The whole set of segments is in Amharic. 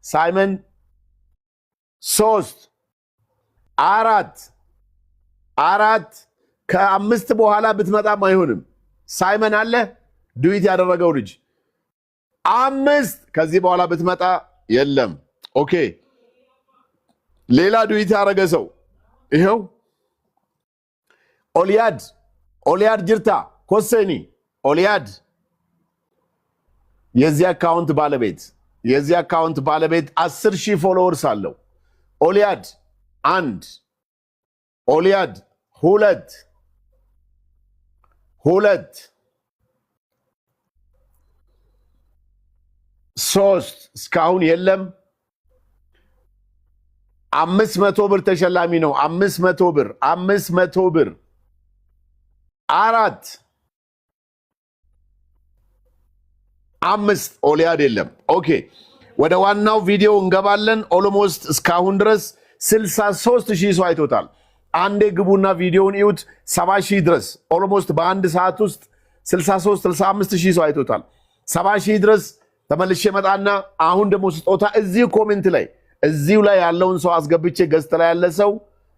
ሳይመን 3 4 ከ5 በኋላ ብትመጣም አይሆንም ሳይመን አለ ዱዊት ያደረገው ልጅ 5 ከዚህ በኋላ ብትመጣ የለም ኦኬ ሌላ ዱዊት ያደረገ ሰው ይሄው ኦሊያድ ጅርታ ኮሴኒ ኦሊያድ የዚህ አካውንት ባለቤት 10,000 ፎሎወርስ አለው ኦሊያድ 1 ኦሊያድ 2 3 እስካሁን የለም 500 ብር ተሸላሚ ነው 500 ብር 4 5 ኦሊያድ የለም ኦኬ ወደ ዋናው ቪዲዮ እንገባለን ኦልሞስት እስካሁን ድረስ 63,000 ሰው አይቶታል አንዴ ግቡና ቪዲዮውን ይዩት 70,000 ድረስ ኦልሞስት በአንድ ሰዓት ውስጥ 65,000 ሰው አይቶታል 70,000 ድረስ ተመልሼ መጣና አሁን ደግሞ ስጦታ እዚሁ ኮሜንት ላይ እዚሁ ላይ ያለውን ሰው አስገብቼ ገዝተ ላይ ያለ ሰው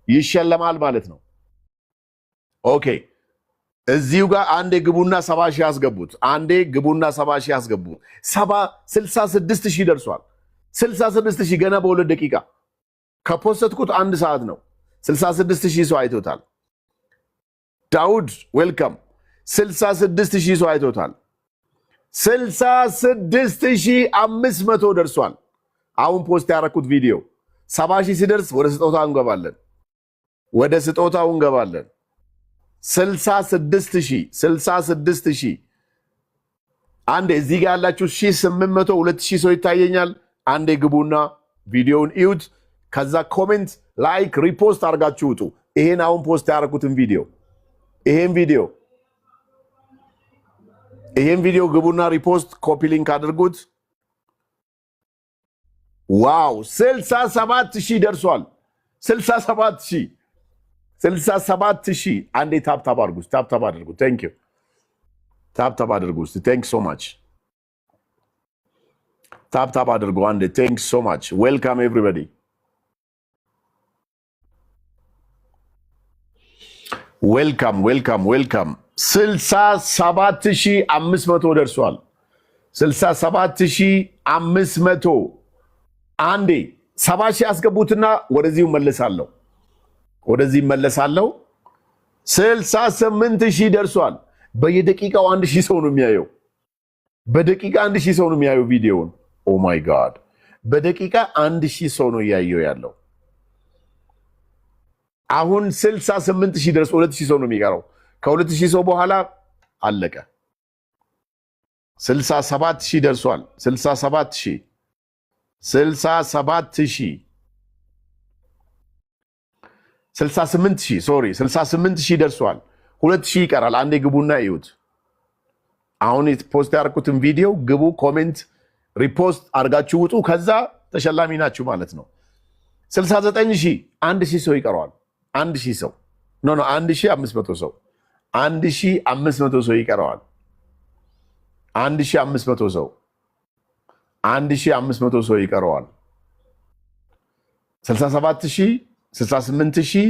ይሸለማል ማለት ነው ኦኬ እዚሁ ጋር አንዴ ግቡና 70,000 ያስገቡት አንዴ ግቡና 70,000 ያስገቡት 66,000 ደርሷል 66,000 ገና በ2 ደቂቃ ከፖስትኩት 1 ሰዓት ነው 66,000 ሰው አይቶታል ዳውድ ዌልካም 66,000 ሰው አይቶታል 66,500 ደርሷል አሁን ፖስት ያደረኩት ቪዲዮ 70,000 ሲደርስ ወደ ስጦታው እንገባለን 66,000 አንዴ እዚህ ጋር ያላችሁ 1800 2000 ሰው ይታየኛል አንዴ ግቡና ቪዲዮውን እዩት ከዛ ኮሜንት ላይክ ሪፖስት አድርጋችሁ ውጡ ይሄን አሁን ፖስት ያደረኩትን ይሄን ቪዲዮ ግቡና ሪፖስት ኮፒ ሊንክ አድርጉት ዋው 67,000 ደርሷል 67,000 አንዴ ታፕ አድርጉ ቴንክ ዩ ታፕ አድርጉ ቴንክ ሶ ማች ታፕ አድርጉ አንዴ ቴንክ ሶ ማች ዌልካም ኤቭሪባዲ ዌልካም 67,500 ደርሷል 67,500 አንዴ 70,000 ያስገቡትና ወደዚህ መለሳለሁ 68,000 ደርሷል በየደቂቃው 1,000 ሰው ነው የሚያየው በደቂቃ 1,000 ሰው ነው የሚያየው ቪዲዮውን ኦ ማይ ጋድ በደቂቃ 1,000 ሰው ነው ያየው ያለው አሁን 68,000 ደርሶ 2,000 ሰው ነው የሚቀረው ከ2,000 ሰው በኋላ አለቀ 67,000 ደርሷል 67,000 68,000 ደርሷል 2,000 ይቀራል አንዴ ግቡና እዩት አሁን ፖስት ያደረኩትን ቪዲዮ ግቡ ኮሜንት ሪፖስት አድርጋችሁ ውጡ ከዛ ተሸላሚ ናችሁ ማለት ነው 69,000 1,000 ሰው ይቀረዋል 1,000 ሰው 1,500 ሰው 1,500 ሰው ይቀረዋል 1,500 ሰው 1,500 ሰው ይቀረዋል 67,000 68,000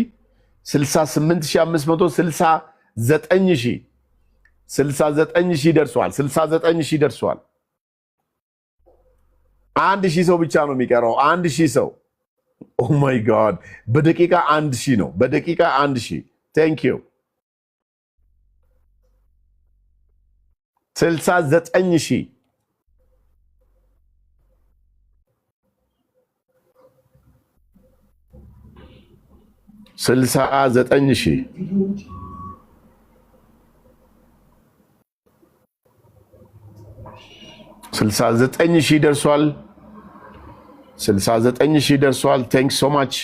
68,500 69,000 ደርሷል 69,000 ደርሷል 1,000 ሰው ብቻ ነው የሚቀረው 1,000 ሰው ኦ ማይ ጋድ በደቂቃ 1,000 ነው በደቂቃ 1,000 ቴንክ ዩ 69,000 69,000 69,000 ደርሷል 69,000 ደርሷል ቴንክስ ሶ ማች